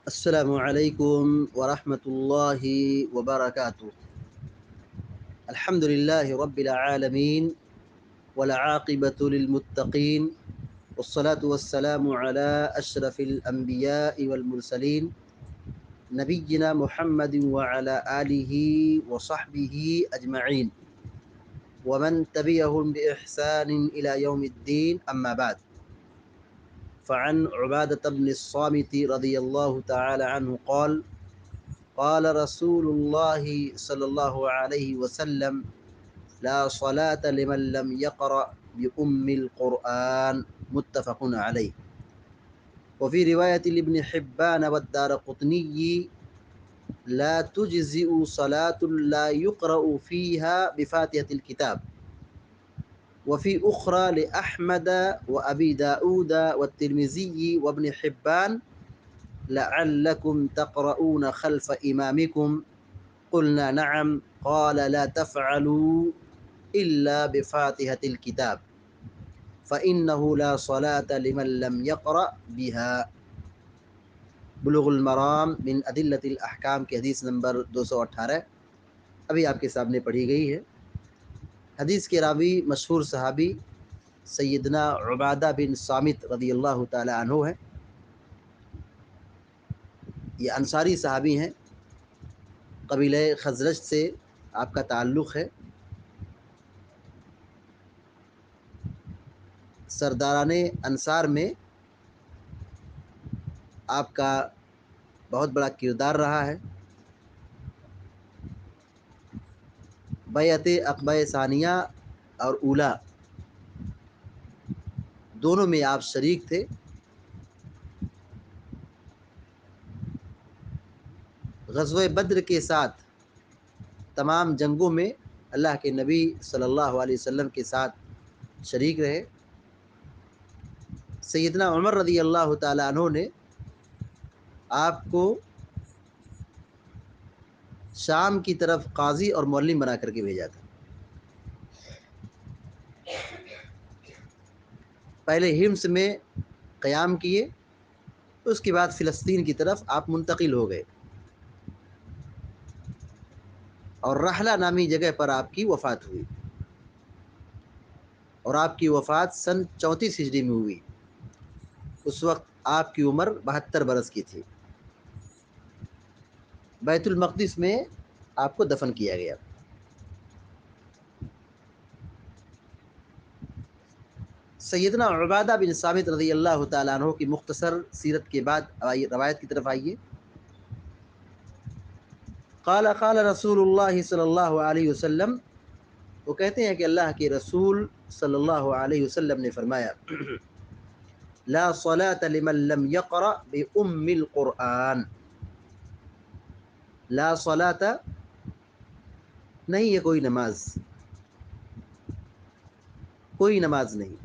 السلام علیکم ورحمۃ اللہ وبرکاتہ۔ الحمد للہ رب العالمین والعاقبۃ للمتقین والصلاة والسلام علی اشرف الانبیاء والمرسلین نبینا محمد وعلی آلہ وصحبہ اجمعین ومن تبعهم بإحسان إلى يوم الدين أما بعد، فعن عبادة بن الصامت رضی اللہ تعالی عنہ قال قال رسول الله صلی اللہ علیہ وسلم لا صلاة لمن لم يقرأ بأم القرآن، متفق علیہ۔ وفي رواية لابن حبان والدارقطني لا تجزئ صلاة لا يقرأ فيها بفاتحة الكتاب، وفي أخرى لأحمد وأبي داود والترمذي وابن حبان لعلكم تقرؤون خلف إمامكم، قلنا نعم، قال لا تفعلوا إلا بفاتحة الكتاب فإنه لا صلاة لمن لم يقرأ بها۔ بلوغ المرام من ادلۃ الاحکام کی حدیث نمبر 218 ابھی آپ کے سامنے پڑھی گئی ہے۔ حدیث کے راوی مشہور صحابی سیدنا عبادہ بن صامت رضی اللہ تعالی عنہ ہیں۔ یہ انصاری صحابی ہیں، قبیلہ خزرج سے آپ کا تعلق ہے۔ سرداران انصار میں آپ کا بہت بڑا کردار رہا ہے۔ بیعت عقبہ ثانیہ اور اولیٰ دونوں میں آپ شریک تھے۔ غزوہ بدر کے ساتھ تمام جنگوں میں اللہ کے نبی صلی اللہ علیہ وسلم کے ساتھ شریک رہے۔ سیدنا عمر رضی اللہ تعالیٰ عنہ نے آپ کو شام کی طرف قاضی اور معلم بنا کر کے بھیجا تھا۔ پہلے حمص میں قیام کیے، اس کے بعد فلسطین کی طرف آپ منتقل ہو گئے اور رحلہ نامی جگہ پر آپ کی وفات ہوئی، اور آپ کی وفات سن 34 ہجری میں ہوئی۔ اس وقت آپ کی عمر 72 برس کی تھی۔ بیت المقدس میں آپ کو دفن کیا گیا۔ سیدنا عبادہ بن صامت رضی اللہ تعالیٰ عنہ کی مختصر سیرت کے بعد روایت کی طرف آئیے۔ قال قال رسول اللہ صلی اللہ علیہ وسلم، وہ کہتے ہیں کہ اللہ کے رسول صلی اللہ علیہ وسلم نے فرمایا لا صلاة لمن لم يقرأ بأم القرآن، لا صلاة نہیں ہے کوئی نماز، کوئی نماز نہیں،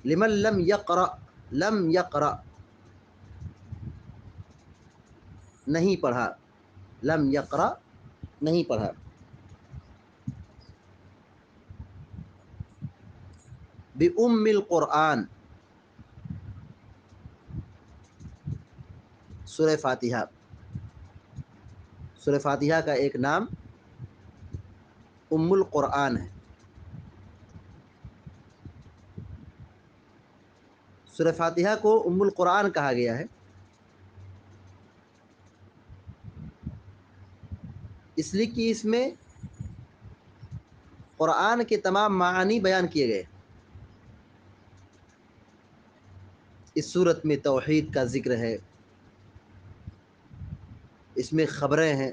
لمن لم يقرأ، لم يقرأ نہیں پڑھا، لم يقرأ نہیں پڑھا، بأم القرآن سورہ فاتحہ۔ سورہ فاتحہ کا ایک نام ام القرآن ہے۔ سورہ فاتحہ کو ام القرآن کہا گیا ہے اس لیے کہ اس میں قرآن کے تمام معانی بیان کیے گئے۔ اس صورت میں توحید کا ذکر ہے، اس میں خبریں ہیں،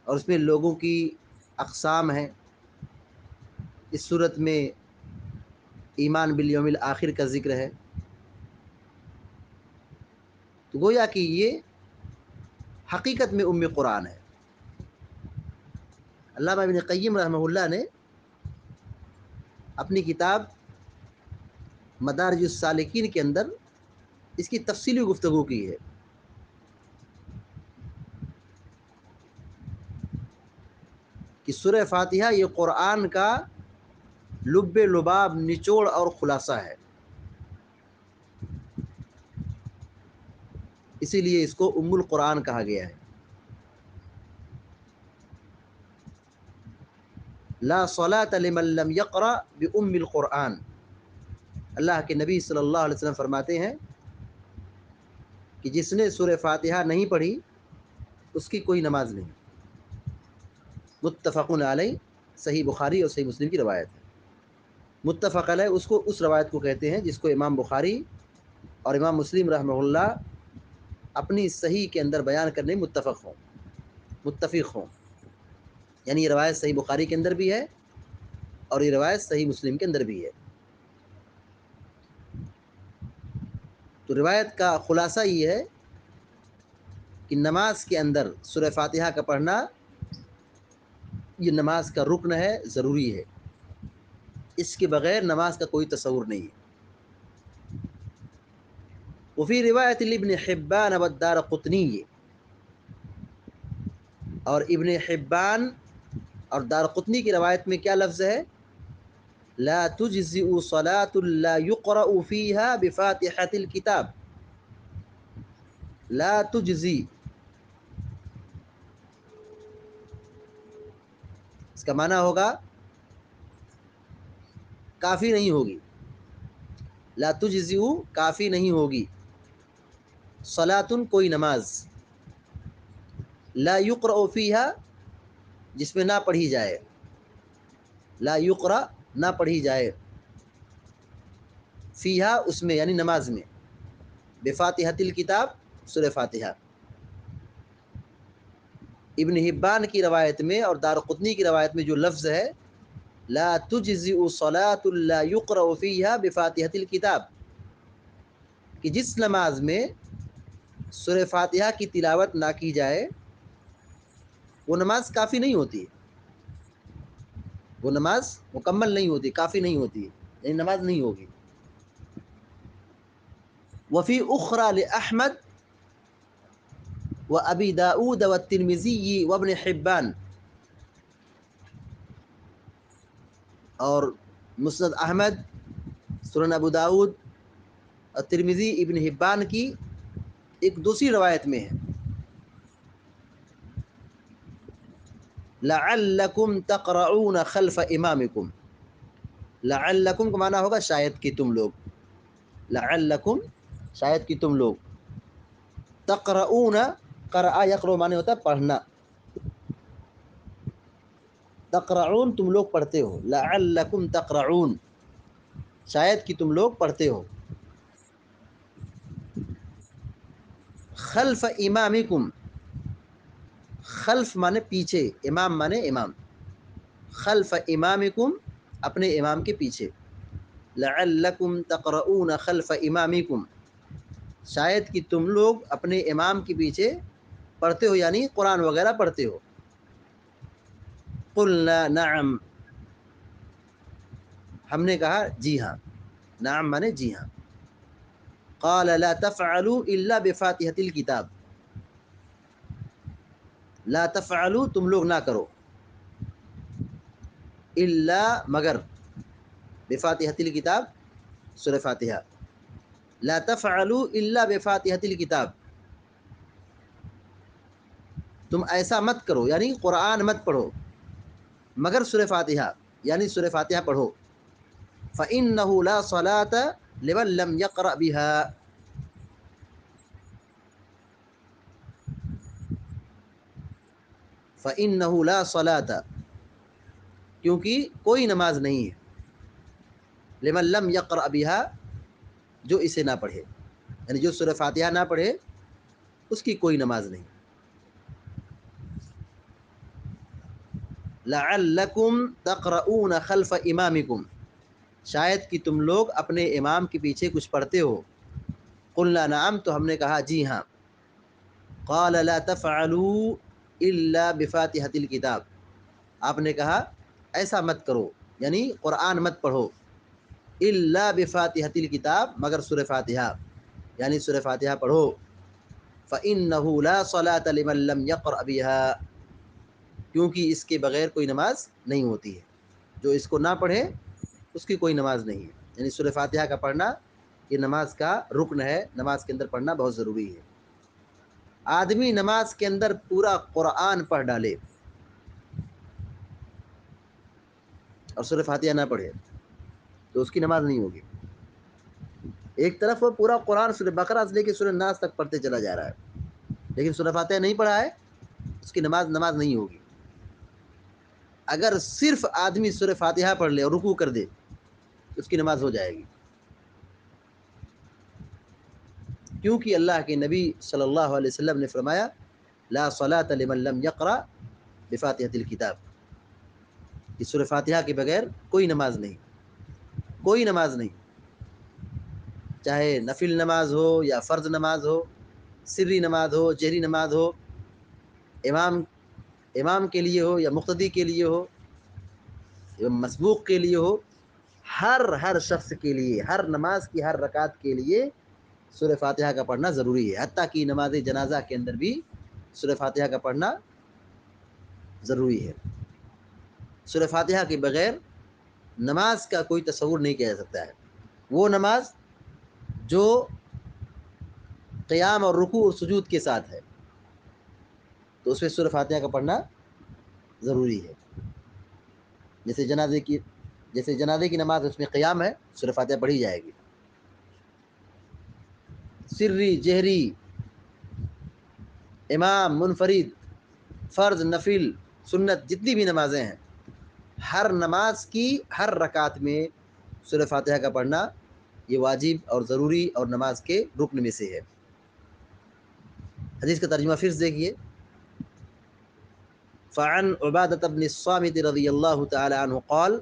اور اس میں لوگوں کی اقسام ہیں۔ اس صورت میں ایمان بالیوم الآخر کا ذکر ہے۔ تو گویا کہ یہ حقیقت میں ام قرآن ہے۔ علامہ ابن قیم رحمہ اللہ نے اپنی کتاب مدارج السالکین کے اندر اس کی تفصیلی گفتگو کی ہے۔ کہ سورہ فاتحہ یہ قرآن کا لب لباب، نچوڑ اور خلاصہ ہے۔ اسی لیے اس کو ام القرآن کہا گیا ہے. لا صلاۃ لمن لم یقرأ بأم القرآن. اللہ کے نبی صلی اللہ علیہ وسلم فرماتے ہیں کہ جس نے سورہ فاتحہ نہیں پڑھی اس کی کوئی نماز نہیں. متفق علیہ، صحیح بخاری اور صحیح مسلم کی روایت ہے. متفق علیہ اس روایت کو کہتے ہیں جس کو امام بخاری اور امام مسلم رحمہ اللہ اپنی صحیح کے اندر بیان کرنے متفق ہوں. یعنی یہ روایت صحیح بخاری کے اندر بھی ہے اور یہ روایت صحیح مسلم کے اندر بھی ہے. تو روایت کا خلاصہ یہ ہے کہ نماز کے اندر سورہ فاتحہ کا پڑھنا یہ نماز کا رکن ہے، ضروری ہے. اس کے بغیر نماز کا کوئی تصور نہیں ہے. وفی روایت ابن حبان والدارقطنی، اور ابن حبان اور دارقطنی کی روایت میں کیا لفظ ہے؟ لا تجزئ صلاة لا يقرأ فيها بفاتحة الكتاب. لا تجزی، اس کا معنی ہوگا کافی نہیں ہوگی. لا تجزئ کافی نہیں ہوگی. صلاۃ کوئی نماز، لا یقرأ فیہا جس میں نہ پڑھی جائے، لا یقرأ نہ پڑھی جائے، فیہا اس میں یعنی نماز میں، بفاتحۃ الکتاب سورہ فاتحہ. ابن حبان کی روایت میں اور دارقطنی کی روایت میں جو لفظ ہے لا تجزئ صلاۃ لا یقرأ فیہا بفاتحۃ الکتاب، کہ جس نماز میں سورہ فاتحہ کی تلاوت نہ کی جائے وہ نماز کافی نہیں ہوتی، وہ نماز مکمل نہیں ہوتی، کافی نہیں ہوتی، یعنی نماز نہیں ہوگی. وفی اخری لأحمد وابی داؤد والترمذی وابن حبان، اور مسند احمد، سنن ابو داؤد اور ترمذی ابن حبان کی ایک دوسری روایت میں ہے لعلکم تقرؤون خلف امامکم. لعلکم کا معنی ہوگا شاید کہ تم لوگ، لعلکم شاید کہ تم لوگ، تقرؤون قرأ یقرؤ معنی ہوتا ہے پڑھنا، تقرؤون تم لوگ پڑھتے ہو، لعلکم تقرؤون شاید کہ تم لوگ پڑھتے ہو. خلف امامکم، خلف مانے پیچھے، امام مانے امام، خلف امامکم اپنے امام کے پیچھے. لعلکم تقرؤون خلف امامکم شاید کہ تم لوگ اپنے امام کے پیچھے پڑھتے ہو، یعنی قرآن وغیرہ پڑھتے ہو. قلنا نعم، ہم نے کہا جی ہاں، نعم مانے جی ہاں. قال لا تفعلوا الا بفاتحة الكتاب، لا تفعلوا تم لوگ نہ کرو، الا مگر، بفاتحة الكتاب سورہ فاتحہ، لا تفعلوا الا بفاتحة الكتاب تم ایسا مت کرو یعنی قرآن مت پڑھو مگر سورہ فاتحہ، یعنی سورہ فاتحہ پڑھو. فإنه لا صلاة لمن لم يقرأ بها، فإنه لا صلاة کیونکہ کوئی نماز نہیں ہے، لمن لم یقرأ بها جو اسے نہ پڑھے، یعنی جو سورہ فاتحہ نہ پڑھے اس کی کوئی نماز نہیں. لعلکم تقرؤون خلف امامکم شاید کہ تم لوگ اپنے امام کے پیچھے کچھ پڑھتے ہو. قلنا نعم تو ہم نے کہا جی ہاں. قال لا تفعلوا الا بفاتحة الكتاب آپ نے کہا ایسا مت کرو یعنی قرآن مت پڑھو، الا بفاتحة الكتاب مگر سورہ فاتحہ، یعنی سورہ فاتحہ پڑھو. فإنه لا صلاة لمن لم يقرأ بها کیونکہ اس کے بغیر کوئی نماز نہیں ہوتی ہے، جو اس کو نہ پڑھے اس کی کوئی نماز نہیں ہے. یعنی سورہ فاتحہ کا پڑھنا یہ نماز کا رکن ہے، نماز کے اندر پڑھنا بہت ضروری ہے. آدمی نماز کے اندر پورا قرآن پڑھ ڈالے اور سورہ فاتحہ نہ پڑھے تو اس کی نماز نہیں ہوگی. ایک طرف وہ پورا قرآن سورہ بقرہ سے لے کے سورہ ناس تک پڑھتے چلا جا رہا ہے لیکن سورہ فاتحہ نہیں پڑھا ہے، اس کی نماز نہیں ہوگی. اگر صرف آدمی سورہ فاتحہ پڑھ لے اور رکوع کر دے اس کی نماز ہو جائے گی، کیونکہ اللہ کے نبی صلی اللہ علیہ وسلم نے فرمایا لا صلاۃ لمن لم یقرأ بفاتحۃ الکتاب، کہ سورہ فاتحہ کے بغیر کوئی نماز نہیں، کوئی نماز نہیں، چاہے نفل نماز ہو یا فرض نماز ہو، سری نماز ہو، جہری نماز ہو، امام کے لیے ہو یا مقتدی کے لیے ہو یا مسبوق کے لیے ہو، ہر شخص کے لیے، ہر نماز کی ہر رکعت کے لیے سورہ فاتحہ کا پڑھنا ضروری ہے. حتیٰ کہ نماز جنازہ کے اندر بھی سورہ فاتحہ کا پڑھنا ضروری ہے. سورہ فاتحہ کے بغیر نماز کا کوئی تصور نہیں کیا جا سکتا ہے. وہ نماز جو قیام اور رکوع اور سجود کے ساتھ ہے تو اس میں سورہ فاتحہ کا پڑھنا ضروری ہے. جیسے جنازے کی نماز اس میں قیام ہے، سورہ فاتحہ پڑھی جائے گی. سری، جہری، امام، منفرد، فرض، نفل، سنت، جتنی بھی نمازیں ہیں ہر نماز کی ہر رکعت میں سورہ فاتحہ کا پڑھنا یہ واجب اور ضروری اور نماز کے رکن میں سے ہے. حدیث کا ترجمہ پھر سے دیکھیے. فعن عبادة بن الصامت رضی اللہ تعالی عنہ قال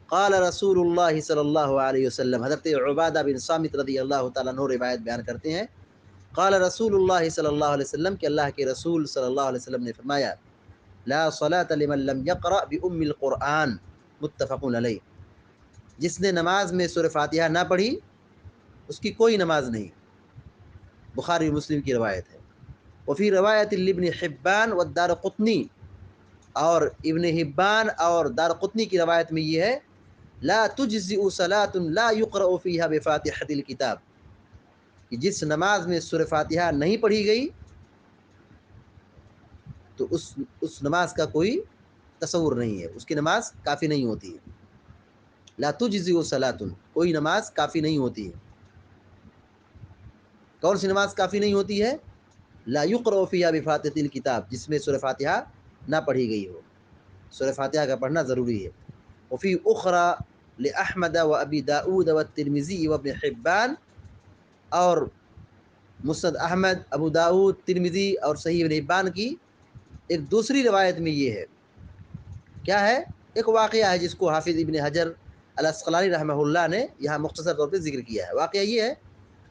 قال رسول اللہ صلی اللہ علیہ وسلم، حضرت عبادہ بن صامت رضی اللہ تعالیٰ عنہ روایت بیان کرتے ہیں قال رسول اللہ صلی اللہ علیہ وسلم کہ اللہ کے رسول صلی اللہ علیہ وسلم نے فرمایا لا صلاة لمن لم يقرأ بأم القرآن متفق علیہ، جس نے نماز میں سورہ فاتحہ نہ پڑھی اس کی کوئی نماز نہیں. بخاری مسلم کی روایت ہے. وفی روایت لابن حبان والدارقطنی، اور ابن حبان اور دارقطنی کی روایت میں یہ ہے لا تجزئ صلاة لا يقرأ فيها بفاتحة الكتاب، کہ جس نماز میں سورہ فاتحہ نہیں پڑھی گئی تو اس نماز کا کوئی تصور نہیں ہے، اس کی نماز کافی نہیں ہوتی ہے. لا تجزئ صلاة، کوئی نماز کافی نہیں ہوتی ہے. کون سی نماز کافی نہیں ہوتی ہے؟ لا يقرأ فيها بفاتحة الكتاب، جس میں سورہ فاتحہ نہ پڑھی گئی ہو. سورہ فاتحہ کا پڑھنا ضروری ہے. وفي اخرى لأحمد وابی داؤد والترمذی وابن حبان، اور مسند احمد، ابو داؤد، ترمذی اور صحیح ابن حبان کی ایک دوسری روایت میں یہ ہے. کیا ہے؟ ایک واقعہ ہے جس کو حافظ ابن حجر العسقلانی رحمہ اللہ نے یہاں مختصر طور پہ ذکر کیا ہے. واقعہ یہ ہے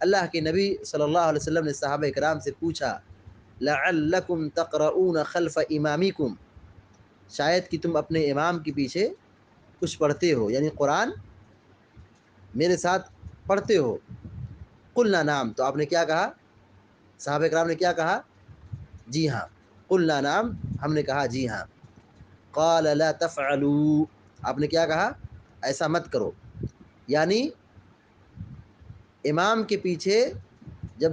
اللہ کے نبی صلی اللہ علیہ وسلم نے صحابہ کرام سے پوچھا لعلکم تقرؤون خلف امامکم، شاید کہ تم اپنے امام کے پیچھے کچھ پڑھتے ہو، یعنی قرآن میرے ساتھ پڑھتے ہو. قلنا نعم، تو آپ نے کیا کہا؟ صحابہ کرام نے کیا کہا؟ جی ہاں. قلنا نعم، ہم نے کہا جی ہاں. قال لا تفعلوا، آپ نے کیا کہا؟ ایسا مت کرو. یعنی امام کے پیچھے جب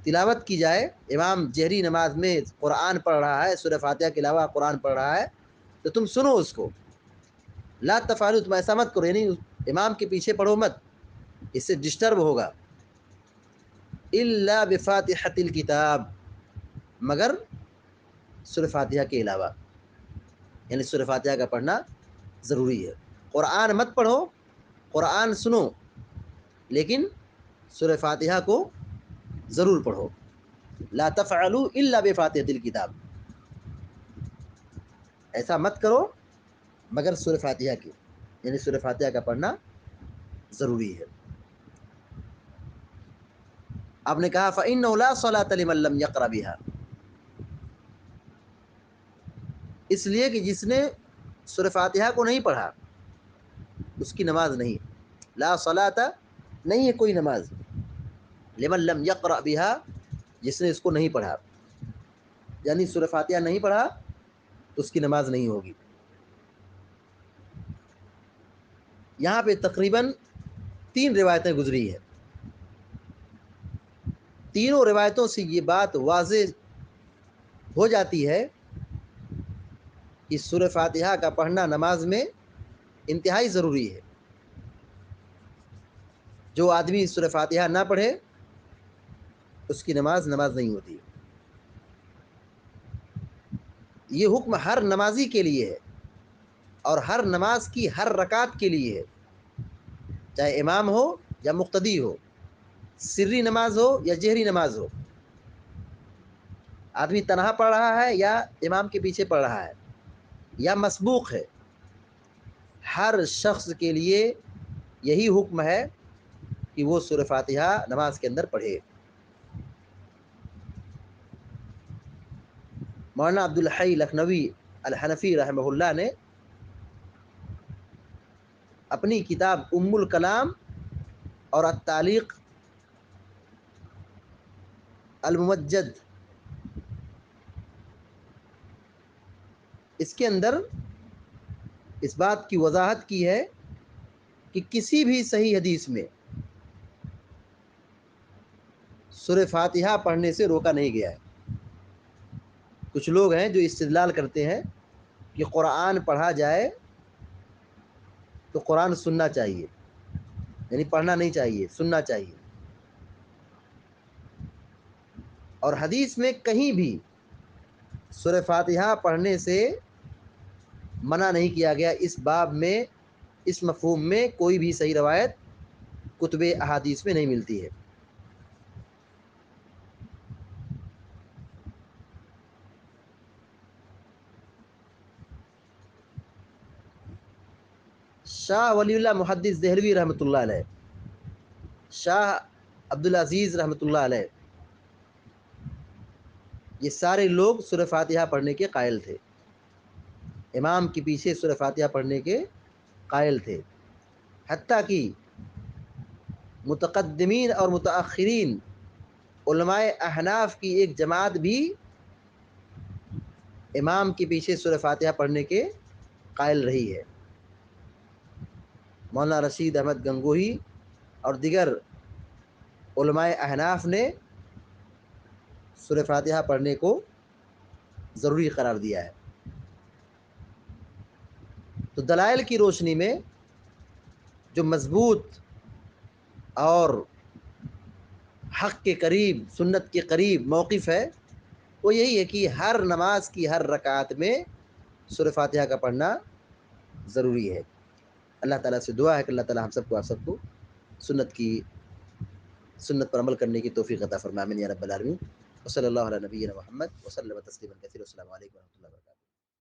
تلاوت کی جائے، امام جہری نماز میں قرآن پڑھ رہا ہے، سورہ فاتحہ کے علاوہ قرآن پڑھ رہا ہے تو تم سنو اس کو. لا تفعلوا، تم ایسا مت کرو، یعنی امام کے پیچھے پڑھو مت، اس سے ڈسٹرب ہوگا. الا بفاتحة الکتاب، مگر سورہ فاتحہ کے علاوہ، یعنی سورہ فاتحہ کا پڑھنا ضروری ہے. قرآن مت پڑھو، قرآن سنو، لیکن سورہ فاتحہ کو ضرور پڑھو. لا تفعلوا الا بفاتحة الکتاب، ایسا مت کرو مگر سورہ فاتحہ کی، یعنی سورہ فاتحہ کا پڑھنا ضروری ہے. آپ نے کہا فإنه لا صلاة لمن لم يقرأ بها، اس لیے کہ جس نے سورہ فاتحہ کو نہیں پڑھا اس کی نماز نہیں. لا صلاة، نہیں ہے کوئی نماز، لمن لم يقرأ بها، جس نے اس کو نہیں پڑھا، یعنی سورہ فاتحہ نہیں پڑھا تو اس کی نماز نہیں ہوگی. یہاں پہ تقریباً 3 روایتیں گزری ہیں. تینوں روایتوں سے یہ بات واضح ہو جاتی ہے کہ سورہ فاتحہ کا پڑھنا نماز میں انتہائی ضروری ہے. جو آدمی سورہ فاتحہ نہ پڑھے اس کی نماز نہیں ہوتی. یہ حکم ہر نمازی کے لیے ہے اور ہر نماز کی ہر رکعت کے لیے ہے، چاہے امام ہو یا مقتدی ہو، سری نماز ہو یا جہری نماز ہو، آدمی تنہا پڑھ رہا ہے یا امام کے پیچھے پڑھ رہا ہے یا مسبوق ہے، ہر شخص کے لیے یہی حکم ہے کہ وہ سورہ فاتحہ نماز کے اندر پڑھے. مولانا عبدالحی لکھنوی الحنفی رحمہ اللہ نے اپنی کتاب ام الکلام اور التعلیق الممجد اس کے اندر اس بات کی وضاحت کی ہے کہ کسی بھی صحیح حدیث میں سورہ فاتحہ پڑھنے سے روکا نہیں گیا ہے. کچھ لوگ ہیں جو استدلال کرتے ہیں کہ قرآن پڑھا جائے تو قرآن سننا چاہیے، یعنی پڑھنا نہیں چاہیے، سننا چاہیے. اور حدیث میں کہیں بھی سورہ فاتحہ پڑھنے سے منع نہیں کیا گیا. اس باب میں اس مفہوم میں کوئی بھی صحیح روایت کتب احادیث میں نہیں ملتی ہے. شاہ ولی اللہ محدث دہلوی رحمۃ اللہ علیہ، شاہ عبدالعزیز رحمۃ اللہ علیہ، یہ سارے لوگ سورہ فاتحہ پڑھنے کے قائل تھے، امام کے پیچھے سورہ فاتحہ پڑھنے کے قائل تھے. حتیٰ کہ متقدمین اور متاخرین علماء احناف کی ایک جماعت بھی امام کے پیچھے سورہ فاتحہ پڑھنے کے قائل رہی ہے. مولانا رشید احمد گنگوہی اور دیگر علماء احناف نے سورہ فاتحہ پڑھنے کو ضروری قرار دیا ہے. تو دلائل کی روشنی میں جو مضبوط اور حق کے قریب، سنت کے قریب موقف ہے وہ یہی ہے کہ ہر نماز کی ہر رکعت میں سورہ فاتحہ کا پڑھنا ضروری ہے. اللہ تعالیٰ سے دعا ہے کہ اللہ تعالیٰ ہم سب کو، آپ سب کو سنت پر عمل کرنے کی توفیق عطا فرمائے. آمین یا رب العالمین. وصلی اللہ علی نبینا محمد وسلم تسلیما کثیرا. السلام علیکم ورحمۃ اللہ وبرکاتہ.